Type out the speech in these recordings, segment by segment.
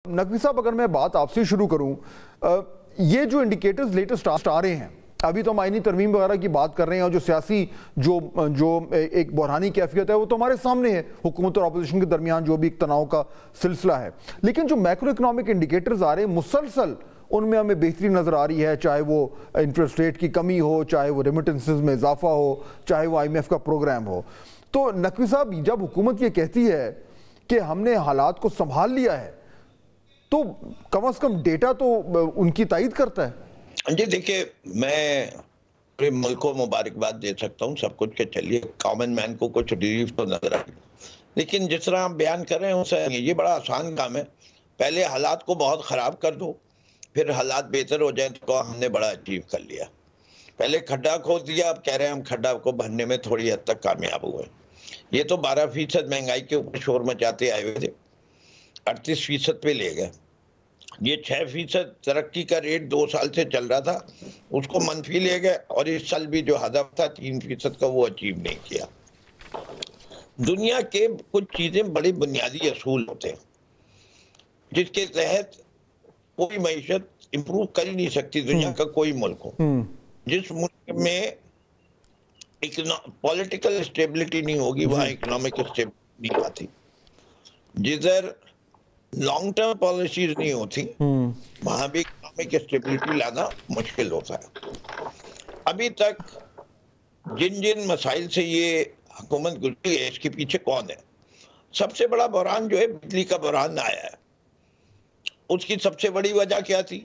نقوی صاحب اگر میں بات آپ سے شروع کروں، یہ جو انڈیکیٹرز لیٹسٹ آ رہے ہیں، ابھی تو ہم آئینی ترمیم وغیرہ کی بات کر رہے ہیں، اور جو سیاسی جو ایک بحرانی کیفیت ہے وہ تو ہمارے سامنے ہے، حکومت اور اپوزیشن کے درمیان جو بھی ایک تناؤ کا سلسلہ ہے، لیکن جو میکرو اکنامک انڈیکیٹرز آ رہے ہیں مسلسل ان میں ہمیں بہتری نظر آ رہی ہے، چاہے وہ انٹرسٹ ریٹ کی کمی ہو، چاہے وہ ریمیٹنسز میں اضافہ ہو، چاہے وہ آئی ایم ایف کا پروگرام ہو۔ تو نقوی صاحب جب حکومت یہ کہتی ہے کہ ہم نے حالات کو سنبھال لیا ہے، تو کم از کم ڈیٹا تو ان کی تائید کرتا ہے۔ جی دیکھیں، میں پورے ملک کو مبارکباد دے سکتا ہوں سب کچھ کہ چلیے کامن مین کو کچھ ریلیف تو نظر آئی، لیکن جس طرح ہم بیان کر رہے ہیں اسے یہ بڑا آسان کام ہے۔ پہلے حالات کو بہت خراب کر دو، پھر حالات بہتر ہو جائیں تو ہم نے بڑا اچیو کر لیا۔ پہلے کھڈا کھود دیا، اب کہہ رہے ہیں ہم کھڈا کو بھرنے میں تھوڑی حد تک کامیاب ہوئے۔ یہ تو 12% مہنگائی کے اوپر شور مچاتے آئے ہوئے تھے، 38% پہ لے گئے۔ یہ 6% ترقی کا ریٹ 2 سال سے چل رہا تھا، اس کو منفی لے گئے، اور اس سال بھی جو ہدف تھا 3% کا وہ اچیو نہیں کیا۔ دنیا کے کچھ چیزیں بڑی بنیادی اصول ہوتے ہیں جس کے تحت کوئی معیشت امپروو کر ہی نہیں سکتی دنیا کا کوئی ملک ہو۔ جس ملک میں پولیٹیکل اسٹیبلٹی نہیں ہوگی وہاں اکنامک اسٹیبلٹی نہیں آتی، جدھر لانگ ٹرم پالیسیز نہیں ہوتی وہاں بھی اکنامک اسٹیبلٹی لانا مشکل ہوتا ہے۔ ابھی تک جن جن مسائل سے یہ حکومت گزری ہے اس کے پیچھے کون ہے؟ سب سے بڑا بحران جو ہے بجلی کا بحران آیا ہے۔ اس کی سب سے بڑی وجہ کیا تھی؟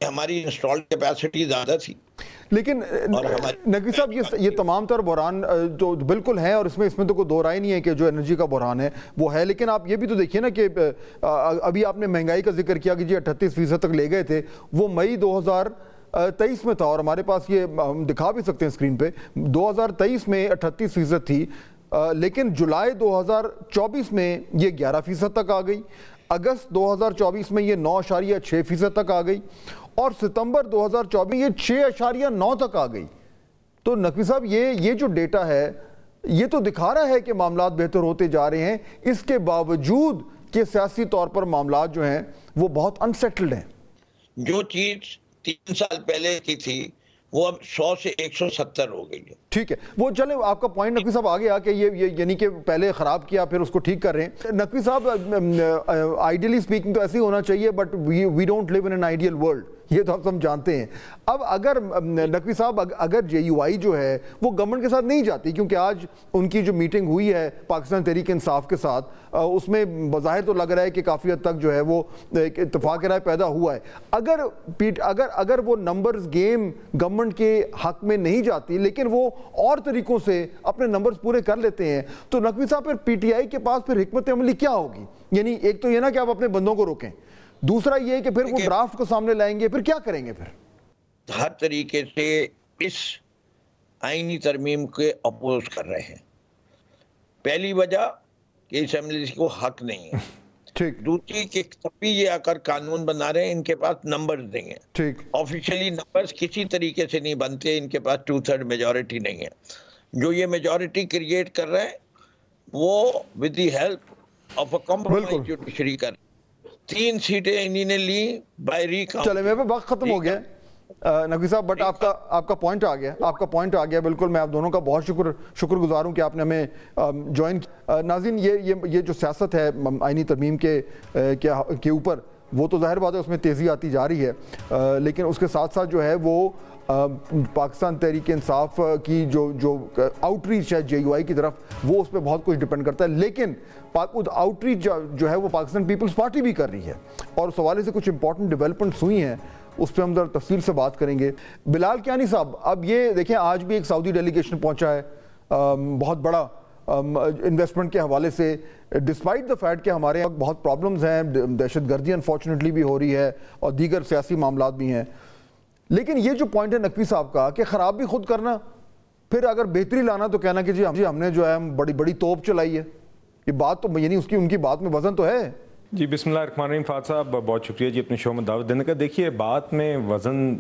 ہماری انسٹالڈ کیپیسٹی زیادہ تھی۔ لیکن نقوی صاحب یہ تمام تر بحران جو بالکل ہیں، اور اس میں تو کوئی دو رائے نہیں ہے کہ جو انرجی کا بحران ہے وہ ہے، لیکن آپ یہ بھی تو دیکھیے نا کہ ابھی آپ نے مہنگائی کا ذکر کیا کہ جی 38% تک لے گئے تھے، وہ مئی 2023 میں تھا، اور ہمارے پاس یہ ہم دکھا بھی سکتے ہیں اسکرین پہ، 2023 میں 38% تھی، لیکن جولائی 2024 میں یہ 11% تک آ گئی، اگست 2024 میں یہ 9.6% تک آ گئی، اور ستمبر 2024 یہ 6.9 تک آ گئی۔ تو نقوی صاحب یہ جو ڈیٹا ہے یہ تو دکھا رہا ہے کہ معاملات بہتر ہوتے جا رہے ہیں، اس کے باوجود کہ سیاسی طور پر معاملات جو ہیں وہ بہت انسیٹلڈ ہیں۔ جو چیز 3 سال پہلے کی تھی وہ اب 100 سے 170 ہو گئی ہے۔ ٹھیک ہے، وہ چلے آپ کا پوائنٹ نقوی صاحب آ گیا کہ یہ یعنی کہ پہلے خراب کیا پھر اس کو ٹھیک کر رہے ہیں۔ نقوی صاحب آئیڈیلی سپیکنگ تو ایسے ہی ہونا چاہیے، but we don't live in an ideal world, یہ تو ہم جانتے ہیں۔ اب اگر نقوی صاحب اگر جے یو آئی جو ہے وہ گورنمنٹ کے ساتھ نہیں جاتی، کیونکہ آج ان کی جو میٹنگ ہوئی ہے پاکستان تحریک انصاف کے ساتھ، اس میں بظاہر تو لگ رہا ہے کہ کافی حد تک جو ہے وہ ایک اتفاق رائے پیدا ہوا ہے، اگر وہ نمبرز گیم گورنمنٹ کے حق میں نہیں جاتی لیکن وہ اور طریقوں سے اپنے نمبرز پورے کر لیتے ہیں، تو نقوی صاحب پھر پی ٹی آئی کے پاس پھر حکمت عملی کیا ہوگی؟ یعنی ایک تو یہ نا کہ آپ اپنے بندوں کو روکیں، دوسرا یہ کہ پھر وہ ڈرافٹ کو سامنے لائیں گے، پھر کیا کریں گے؟ پھر ہر طریقے سے اس آئینی ترمیم کے اپوز کر رہے ہیں۔ پہلی وجہ کہ اسمبلی کو حق نہیں ہے، ٹھیک، دوسری کہ تبھی یہ آ کر قانون بنا رہے ہیں، ان کے پاس نمبرز نہیں ہیں، ٹھیک، آفیشلی نمبرز کسی طریقے سے نہیں بنتے، ان کے پاس 2/3 میجورٹی نہیں ہے۔ جو یہ میجورٹی کریٹ کر رہے ہیں وہ with the help of a compromise judiciary کر 3 سیٹیں انہی نے لی بائی ری کاؤنٹ۔ چلے میرے وقت ختم ہو گیا نقوی صاحب، بٹ آپ کا پوائنٹ آ گیا، بالکل میں آپ دونوں کا بہت شکر گزار ہوں کہ آپ نے ہمیں جوائن کیا۔ ناظرین، یہ جو سیاست ہے آئینی ترمیم کے اوپر، وہ تو ظاہر بات ہے اس میں تیزی آتی جا رہی ہے، لیکن اس کے ساتھ ساتھ جو ہے وہ پاکستان تحریک انصاف کی جو آؤٹ ریچ ہے جے یو آئی کی طرف، وہ اس پہ بہت کچھ ڈیپینڈ کرتا ہے، لیکن آؤٹ ریچ جو ہے وہ پاکستان پیپلز پارٹی بھی کر رہی ہے، اور اس حوالے سے کچھ امپورٹنٹ ڈیولپمنٹس ہوئی ہیں، اس پہ ہم ذرا تفصیل سے بات کریں گے۔ بلال کیانی صاحب، اب یہ دیکھیں آج بھی ایک سعودی ڈیلیگیشن پہنچا ہے، بہت بڑا انویسٹمنٹ کے حوالے سے، ڈسپائٹ دا فیکٹ کہ ہمارے یہاں بہت پرابلمز ہیں، دہشت گردی انفارچونیٹلی بھی ہو رہی ہے اور دیگر سیاسی معاملات بھی ہیں، لیکن یہ جو پوائنٹ ہے نقوی صاحب کا کہ خراب بھی خود کرنا، پھر اگر بہتری لانا تو کہنا کہ جی ہم نے جو ہے بڑی توپ چلائی ہے، یہ بات تو یعنی ان کی بات میں وزن تو ہے۔ جی بسم اللہ الرحمن الرحیم۔ فہد صاحب بہت شکریہ جی اپنے شو میں دعوت دینے کا۔ دیکھیے بات میں وزن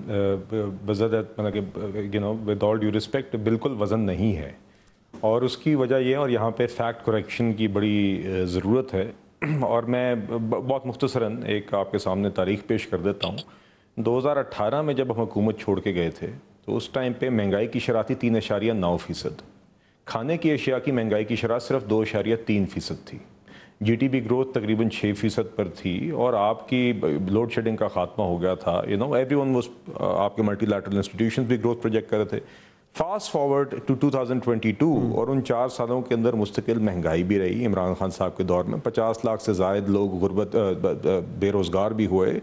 بزدت مطلب کہ ود آل ڈیو رسپیکٹ بالکل وزن نہیں ہے، اور اس کی وجہ یہ ہے، اور یہاں پہ فیکٹ کریکشن کی بڑی ضرورت ہے اور میں بہت مختصراً ایک آپ کے سامنے تاریخ پیش کر دیتا ہوں. 2018 میں جب ہم حکومت چھوڑ کے گئے تھے تو اس ٹائم پہ مہنگائی کی شرح تھی 3.9%. کھانے کی اشیاء کی مہنگائی کی شرح صرف 2.3% تھی. جی ٹی بی گروتھ تقریباً 6% پر تھی اور آپ کی لوڈ شیڈنگ کا خاتمہ ہو گیا تھا. ایوری ون واز, آپ کے ملٹی لیٹرل انسٹیٹیوشنز بھی گروتھ پروجیکٹ کر رہے تھے. فاسٹ فارورڈ ٹو 2022 اور ان 4 سالوں کے اندر مستقل مہنگائی بھی رہی. عمران خان صاحب کے دور میں 50 لاکھ سے زائد لوگ غربت بے روزگار بھی ہوئے.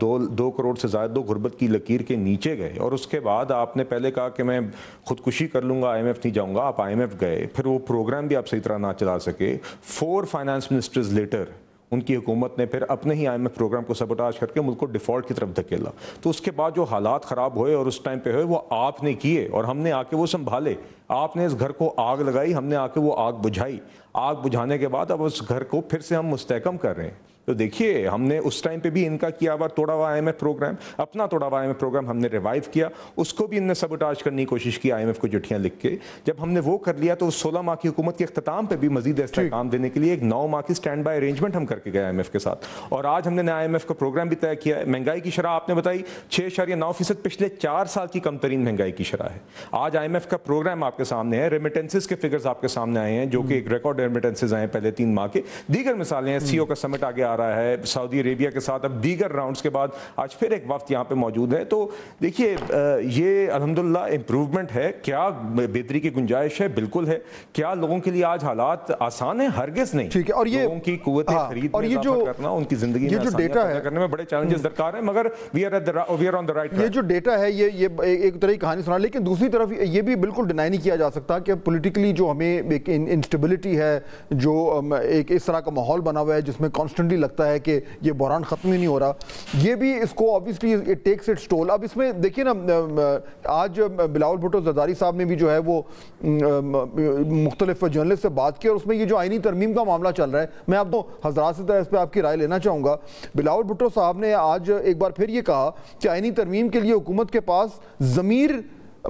2 کروڑ سے زائد لوگ غربت کی لکیر کے نیچے گئے. اور اس کے بعد آپ نے پہلے کہا کہ میں خودکشی کر لوں گا, آئی ایم ایف نہیں جاؤں گا. آپ آئی ایم ایف گئے, پھر وہ پروگرام بھی آپ صحیح طرح نہ چلا سکے. 4 فائنانس منسٹرز لیٹر ان کی حکومت نے پھر اپنے ہی آئی ایم ایف پروگرام کو سبوٹاج کر کے ملک کو ڈیفالٹ کی طرف دھکیلا. تو اس کے بعد جو حالات خراب ہوئے اور اس ٹائم پہ ہوئے وہ آپ نے کیے اور ہم نے آ کے وہ سنبھالے. آپ نے اس گھر کو آگ لگائی, ہم نے آ کے وہ آگ بجھائی. آگ بجھانے کے بعد اب اس گھر کو پھر سے ہم مستحکم کر رہے ہیں. تو دیکھیے ہم نے اس ٹائم پہ بھی ان کا کیا ہوا توڑا ہوا آئی ایم ایف پروگرام, اپنا توڑا ہوا آئی ایم ایف پروگرام ہم نے ریوائیو کیا. اس کو بھی ان نے سبوٹاج کرنے کی کوشش کی آئی ایم ایف کو چٹھیاں لکھ کے. جب ہم نے وہ کر لیا تو 16 ماہ کی حکومت کے اختتام پہ بھی مزید استحکام دینے کے لیے ایک 9 ماہ کی اسٹینڈ بائی ارینجمنٹ ہم کر کے گئے آئی ایم ایف کے ساتھ. اور آج ہم نے آئی ایم ایف کا پروگرام بھی طے کیا ہے. مہنگائی کی شرح آپ نے بتائی 6.9%, پچھلے 4 سال کی کم ترین مہنگائی کی شرح ہے. آج آئی ایم ایف کا پروگرام آپ کے سامنے ہے. ریمیٹنسز کے فگرز آپ کے سامنے آئے ہیں جو کہ ایک ریکارڈ ریمیٹنسز آئے ہیں پہلے 3 ماہ کے. دیگر مثالیں ہیں, سی او کا سمٹ آگے آ رہا ہے سعودی عربیہ کے ساتھ, اب دیگر راؤنڈز کے بعد آج پھر ایک وفد یہاں پہ موجود ہے. تو دیکھیے یہ الحمدللہ امپروومنٹ ہے. کیا بہتری کی گنجائش ہے؟ بالکل ہے. کیا لوگوں کے لیے آج حالات آسان ہیں؟ ہرگز نہیں. ٹھیک ہے. اور یہ لوگوں کی قوت خرید میں اضافہ کرنا, ان کی زندگی میں آسانیاں پیدا کرنے میں بڑے چیلنجز درکار ہیں, مگر we are on the right track. یہ جو ڈیٹا ہے یہ ایک طرح کی کہانی سنا, لیکن دوسری طرف یہ بھی بالکل ڈینائی نہیں کیا جا سکتا کہ پولیٹیکلی جو ہمیں ایک انسٹیبلٹی ہے, جو ایک اس طرح کا ماحول بنا ہوا ہے جس میں کانسٹنٹلی لگتا ہے کہ یہ بحران ختم ہی نہیں ہو رہا, یہ بھی اس کو obviously it takes its toll. اب اس میں دیکھیے نا, آج بلاول بھٹو زرداری صاحب نے بھی جو ہے وہ مختلف جرنلسٹ سے بات کی اور اس میں یہ جو آئینی ترمیم کا معاملہ چل رہا ہے, میں آپ کو حضرات سے اس پہ آپ کی رائے لینا چاہوں گا. بلاول بھٹو صاحب نے آج ایک بار پھر یہ کہا کہ آئینی ترمیم کے لیے حکومت کے پاس ضمیر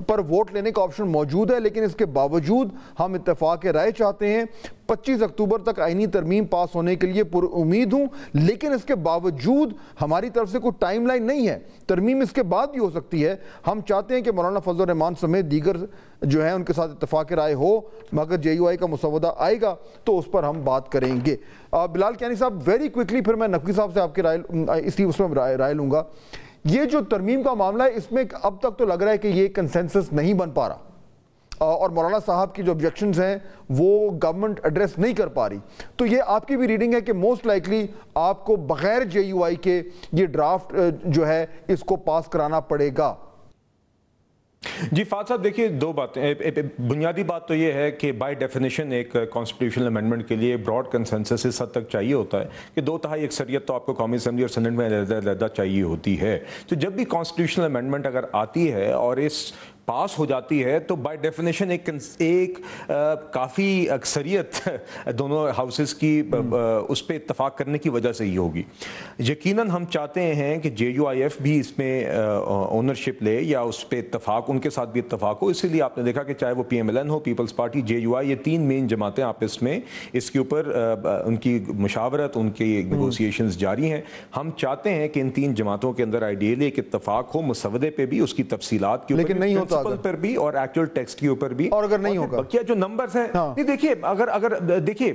پر ووٹ لینے کا آپشن موجود ہے, لیکن اس کے باوجود ہم اتفاق رائے چاہتے ہیں. 25 اکتوبر تک آئینی ترمیم پاس ہونے کے لیے پر امید ہوں, لیکن اس کے باوجود ہماری طرف سے کوئی ٹائم لائن نہیں ہے. ترمیم اس کے بعد بھی ہو سکتی ہے. ہم چاہتے ہیں کہ مولانا فضل الرحمان سمیت دیگر جو ہیں ان کے ساتھ اتفاق رائے ہو, مگر جے یو آئی کا مسودہ آئے گا تو اس پر ہم بات کریں گے. بلال کیانی صاحب, ویری کوئکلی پھر میں نقوی صاحب سے آپ کی رائے لوں گا. یہ جو ترمیم کا معاملہ ہے اس میں اب تک تو لگ رہا ہے کہ یہ کنسنسس نہیں بن پا رہا اور مولانا صاحب کی جو آبجیکشنز ہیں وہ گورنمنٹ ایڈریس نہیں کر پا رہی. تو یہ آپ کی بھی ریڈنگ ہے کہ موسٹ لائکلی آپ کو بغیر جے یو آئی کے یہ ڈرافٹ جو ہے اس کو پاس کرانا پڑے گا؟ جی فاضل صاحب, دیکھیے 2 باتیں. بنیادی بات تو یہ ہے کہ بائی ڈیفینیشن ایک کانسٹیٹیوشنل امینڈمنٹ کے لیے براڈ کنسنسس اس حد تک چاہیے ہوتا ہے کہ 2/3 اکثریت تو آپ کو قومی اسمبلی اور سینٹ میں علیحدہ چاہیے ہوتی ہے. تو جب بھی کانسٹیٹیوشنل امینڈمنٹ اگر آتی ہے اور اس پاس ہو جاتی ہے تو بائی ڈیفینیشن ایک کافی اکثریت دونوں ہاؤسز کی اس پہ اتفاق کرنے کی وجہ سے ہی ہوگی. یقیناً ہم چاہتے ہیں کہ جے یو آئی ایف بھی اس میں اونرشپ لے یا اس پہ اتفاق, ان کے ساتھ بھی اتفاق ہو. اسی لیے آپ نے دیکھا کہ چاہے وہ پی ایم ایل این ہو, Peoples Party, J U I, یہ 3 مین جماعتیں آپس میں اس کے اوپر ان کی مشاورت, ان کی نیگوسیشنز جاری ہیں. ہم چاہتے ہیں کہ ان 3 جماعتوں کے اندر آئیڈیلی ایک اتفاق ہو مسودے پہ بھی, اس کی تفصیلات کے اوپر, لیکن نہیں پر بھی اور ایکچوئل ٹیکسٹ کے اوپر بھی. اور اگر نہیں ہوگا کیا جو نمبرز ہیں, نہیں دیکھیے اگر دیکھیے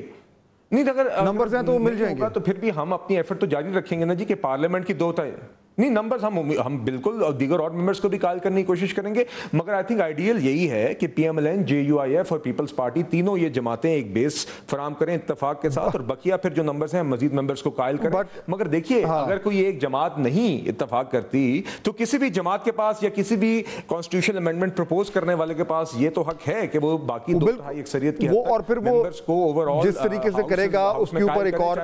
نہیں اگر نمبرز ہیں تو وہ مل جائیں گے, تو پھر بھی ہم اپنی ایفرٹ تو جاری رکھیں گے نا جی کہ پارلیمنٹ کی 2/3 نہیں نمبرز ہم بالکل دیگر اور ممبرز کو بھی قائل کرنے کی کوشش کریں گے. مگر آئی تھنک آئیڈیل یہی ہے کہ P M L N, J U I F اور پیپلز پارٹی تینوں یہ جماعتیں ایک بیس فراہم کریں اتفاق کے ساتھ, اور بقیہ پھر جو نمبرز ہیں مزید ممبرز کو قائل کریں. مگر دیکھیے اگر کوئی ایک جماعت نہیں اتفاق کرتی تو کسی بھی جماعت کے پاس یا کسی بھی کانسٹیٹیوشنل امینڈمنٹ پروپوز کرنے والے کے پاس یہ تو حق ہے کہ وہ باقی 2/3 اکثریت کی اور پھر وہ جس طریقے سے کرے گا اس کے اوپر ایک اور